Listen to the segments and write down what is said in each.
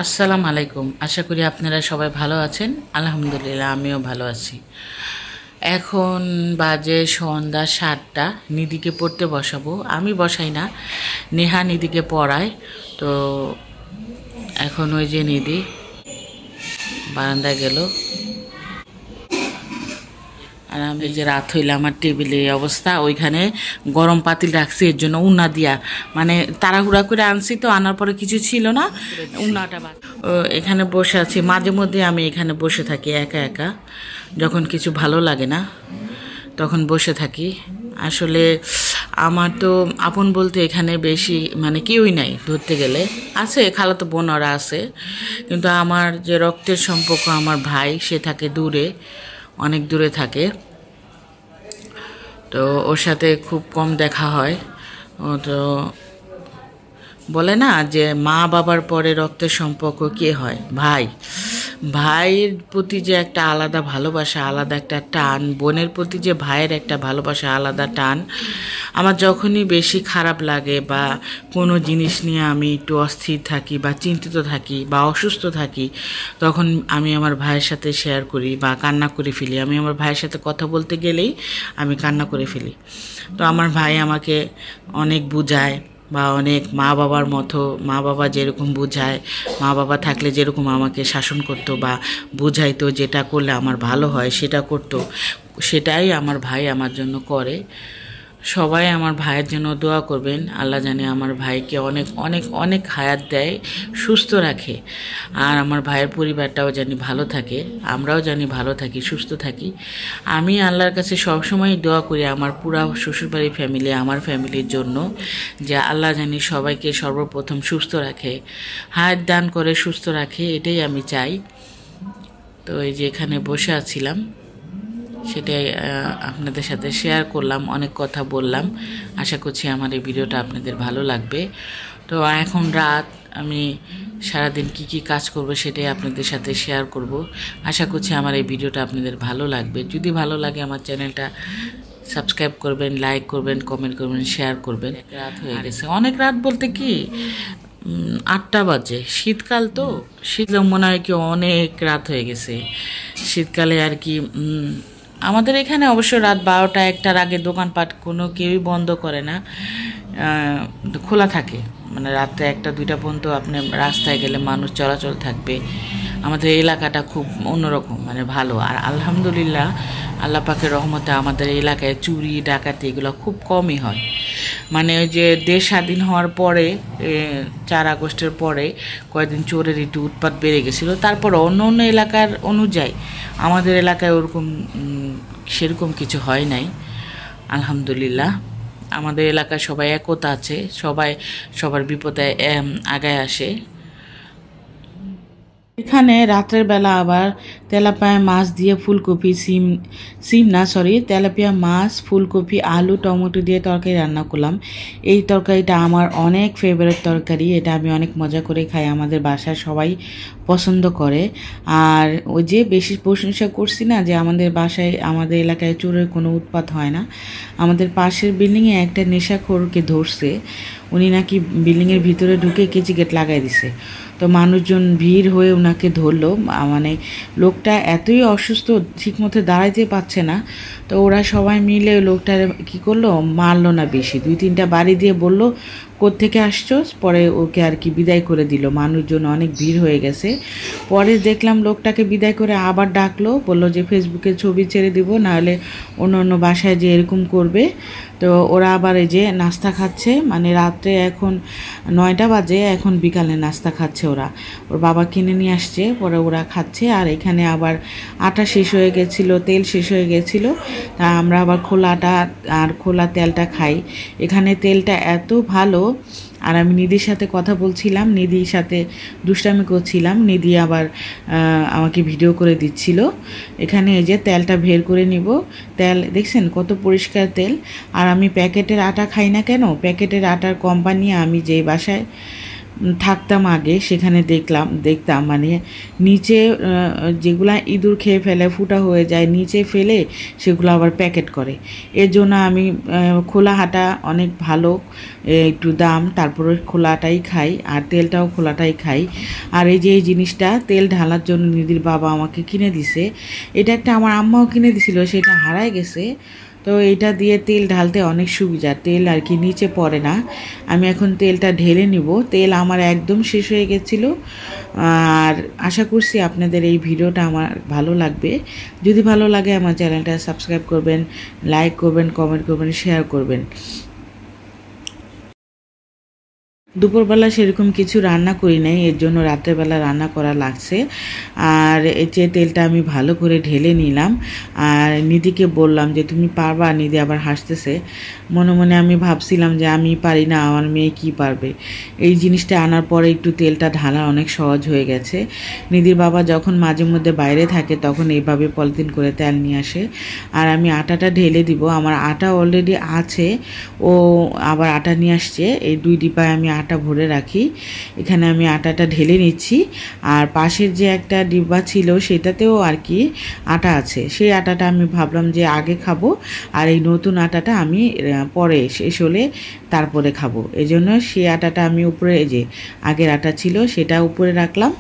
আসসালামু আলাইকুম। আশা করি আপনারা সবাই ভালো আছেন। আলহামদুলিল্লাহ আমিও ভালো আছি। এখন বাজে সন্ধ্যা ৭টা। নিধিকে পড়তে বসাবো। আমি বসাই না, নেহা নিধিকে পড়ায়। তো এখন ওই যে নিধি বারান্দায় গেল। আর আমি যে রাত হইলে আমার টেবিলে এই অবস্থা, ওইখানে গরম পাতিল রাখছি, এর জন্য উন্না দিয়া মানে তাড়াহুড়া করে আনছি, তো আনার পরে কিছু ছিল না, উন্নাটা এখানে বসে আছি। মাঝে মধ্যে আমি এখানে বসে থাকি একা একা, যখন কিছু ভালো লাগে না তখন বসে থাকি। আসলে আমার তো আপন বলতে এখানে বেশি মানে কেউই নাই, ধরতে গেলে আছে খালাতো বোনরা আছে, কিন্তু আমার যে রক্তের সম্পর্ক আমার ভাই, সে থাকে দূরে, অনেক দূরে থাকে। তো ওর সাথে খুব কম দেখা হয়। ও তো বলে না যে মা বাবার পরে রক্তের সম্পর্ক কে হয়? ভাই। ভাইয়ের প্রতি যে একটা আলাদা ভালোবাসা, আলাদা একটা টান, বোনের প্রতি যে ভাইয়ের একটা ভালোবাসা, আলাদা টান। আমার যখনই বেশি খারাপ লাগে বা কোনো জিনিস নিয়ে আমি একটু অস্থির থাকি বা চিন্তিত থাকি বা অসুস্থ থাকি, তখন আমি আমার ভাইয়ের সাথে শেয়ার করি বা কান্না করে ফেলি। আমি আমার ভাইয়ের সাথে কথা বলতে গেলেই আমি কান্না করে ফেলি। তো আমার ভাই আমাকে অনেক বুঝায় বা অনেক মা বাবার মতো, মা বাবা যেরকম বুঝায়, মা বাবা থাকলে যেরকম আমাকে শাসন করতো বা বুঝাইতো, যেটা করলে আমার ভালো হয় সেটা করতো, সেটাই আমার ভাই আমার জন্য করে। সবাই আমার ভাইয়ের জন্য দোয়া করবেন। আল্লাহ জানে আমার ভাইকে অনেক অনেক অনেক হায়াত দেয়, সুস্থ রাখে। আর আমার ভাইয়ের পরিবারটাও জানি ভালো থাকে, আমরাও জানি ভালো থাকি, সুস্থ থাকি। আমি আল্লাহর কাছে সবসময় দোয়া করি আমার পুরা শ্বশুরবাড়ি ফ্যামিলি, আমার ফ্যামিলির জন্য, যে আল্লাহ জানি সবাইকে সর্বপ্রথম সুস্থ রাখে, হায়াত দান করে সুস্থ রাখে, এটাই আমি চাই। তো এই যে এখানে বসে আছিলাম, সেটাই আপনাদের সাথে শেয়ার করলাম, অনেক কথা বললাম। আশা করছি আমার এই ভিডিওটা আপনাদের ভালো লাগবে। তো এখন রাত, আমি সারাদিন কি কাজ করব সেটাই আপনাদের সাথে শেয়ার করব। আশা করছি আমার এই ভিডিওটা আপনাদের ভালো লাগবে। যদি ভালো লাগে আমার চ্যানেলটা সাবস্ক্রাইব করবেন, লাইক করবেন, কমেন্ট করবেন, শেয়ার করবেন। রাত হয়ে গেছে, অনেক রাত বলতে কি 8টা বাজে। শীতকাল তো, শীত মনে হয় কি অনেক রাত হয়ে গেছে শীতকালে আর কি। আমাদের এখানে অবশ্য রাত 12টা 1টার আগে দোকানপাট কোনো কেউই বন্ধ করে না, খোলা থাকে। মানে রাত্রে 1টা 2টা পর্যন্ত আপনি রাস্তায় গেলে মানুষ চলাচল থাকবে। আমাদের এলাকাটা খুব অন্যরকম, মানে ভালো। আর আলহামদুলিল্লাহ আল্লাহ পাকের রহমতে আমাদের এলাকায় চুরি ডাকাতি এগুলো খুব কমই হয়। মানে ওই যে দেশ স্বাধীন হওয়ার পরে 4 আগস্টের পরে কয়েকদিন চোরের একটু উৎপাত বেড়ে গেছিলো। তারপর অন্য অন্য এলাকার অনুযায়ী আমাদের এলাকায় ওরকম সেরকম কিছু হয় নাই, আলহামদুলিল্লাহ। আমাদের এলাকায় সবাই একতা আছে, সবাই সবার বিপদে আগায় আসে। এখানে রাতের বেলা আবার তেলাপিয়া মাছ দিয়ে ফুলকপি, তেলাপিয়া মাছ, ফুলকপি, আলু, টমেটো দিয়ে তরকারি রান্না করলাম। এই তরকারিটা আমার অনেক ফেভারিট তরকারি, এটা আমি অনেক মজা করে খাই, আমাদের বাসায় সবাই পছন্দ করে। আর ওই যে বেশি প্রশংসা করছি না যে আমাদের বাসায়, আমাদের এলাকায় চোরের কোনো উৎপাত হয় না। আমাদের পাশের বিল্ডিংয়ে একটা নেশাখোরকে ধরছে, উনি নাকি বিল্ডিংয়ের ভিতরে ঢুকে কেচি গেট লাগাই দিছে। তো মানুষজন ভিড় হয়ে ওনাকে ধরলো। মানে লোকটা এতই অসুস্থ, ঠিক মতো দাঁড়াইতে পারছে না। তো ওরা সবাই মিলে লোকটার কী করলো, মারলো না বেশি, 2-3টা বাড়ি দিয়ে বললো কোত্থেকে আসছো, পরে ওকে আর কি বিদায় করে দিল। মানুষজন অনেক ভিড় হয়ে গেছে। পরে দেখলাম লোকটাকে বিদায় করে আবার ডাকলো, বললো যে ফেসবুকে ছবি ছেড়ে দিব, নাহলে অন্য অন্য বাসায় যে এরকম করবে। তো ওরা আবার এই যে নাস্তা খাচ্ছে, মানে রাত্রে এখন 9টা বাজে, এখন বিকালে নাস্তা খাচ্ছে ওরা। ওর বাবা কিনে নিয়ে আসছে, পরে ওরা খাচ্ছে। আর এখানে আবার আটা শেষ হয়ে গেছিলো, তেল শেষ হয়ে গেছিলো, তা আমরা আবার খোলা আটা আর খোলা তেলটা খাই। এখানে তেলটা এত ভালো। আর আমি নিধির সাথে কথা বলছিলাম, নিধির সাথে দুষ্টামি করছিলাম, নিধি আবার আমাকে ভিডিও করে দিচ্ছিল। এখানে এই যে তেলটা বের করে নিব, তেল দেখছেন কত পরিষ্কার তেল। আর আমি প্যাকেটের আটা খাই না কেন, প্যাকেটের আটার কোম্পানি আমি যেই বাসায় থাকতাম আগে, সেখানে দেখতাম মানে নিচে যেগুলা ইঁদুর খেয়ে ফেলে, ফুটা হয়ে যায়, নিচে ফেলে সেগুলো আবার প্যাকেট করে। এর জন্য আমি খোলা হাঁটা অনেক ভালো, একটু দাম, তারপরে খোলাটাই খাই, আর তেলটাও খোলাটাই খাই। আর এই যে এই জিনিসটা তেল ঢালার জন্য নিধির বাবা আমাকে কিনে দিছে, এটা একটা আমার আম্মাও কিনে দিছিল, সেটা হারায় গেছে। তো এইটা দিয়ে তেল ঢালতে অনেক সুবিধা, তেল আর কি নিচে পড়ে না। আমি এখন তেলটা ঢেলে নিব, তেল আমার একদম শেষ হয়ে গেছিলো। আর আশা করছি আপনাদের এই ভিডিওটা আমার ভালো লাগবে। যদি ভালো লাগে আমার চ্যানেলটা সাবস্ক্রাইব করবেন, লাইক করবেন, কমেন্ট করবেন, শেয়ার করবেন। দুপুরবেলা সেরকম কিছু রান্না করি নাই, এর জন্য রাত্রেবেলা রান্না করা লাগছে। আর এই যে তেলটা আমি ভালো করে ঢেলে নিলাম, আর নিধিকে বললাম যে তুমি পারবা। নিধি আবার হাসতেছে। মনে মনে আমি ভাবছিলাম যে আমি পারি না, আমার মেয়ে কি পারবে। এই জিনিসটা আনার পরে একটু তেলটা ঢালা অনেক সহজ হয়ে গেছে। নিধির বাবা যখন মাঝে মধ্যে বাইরে থাকে তখন এইভাবে পলিথিন করে তেল নিয়ে আসে। আর আমি আটাটা ঢেলে দিব, আমার আটা অলরেডি আছে, ও আবার আটা নিয়ে আসছে। এই 2 ডিব্বায় আমি আটা ভরে রাখি। এখানে আমি আটাটা ঢেলে নিচ্ছি। আর পাশের যে একটা ডিব্বা ছিল সেটাতেও আর কি আটা আছে, সেই আটাটা আমি ভাবলাম যে আগে খাবো, আর এই নতুন আটাটা আমি পরে শেষ হলে তারপরে খাবো। এই জন্য সেই আটাটা আমি উপরে, এই যে আগের আটা ছিল সেটা উপরে রাখলাম।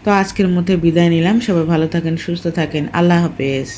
তো আজকের মধ্যে বিদায় নিলাম। সবাই ভালো থাকেন, সুস্থ থাকেন, আল্লাহ হাফেজ।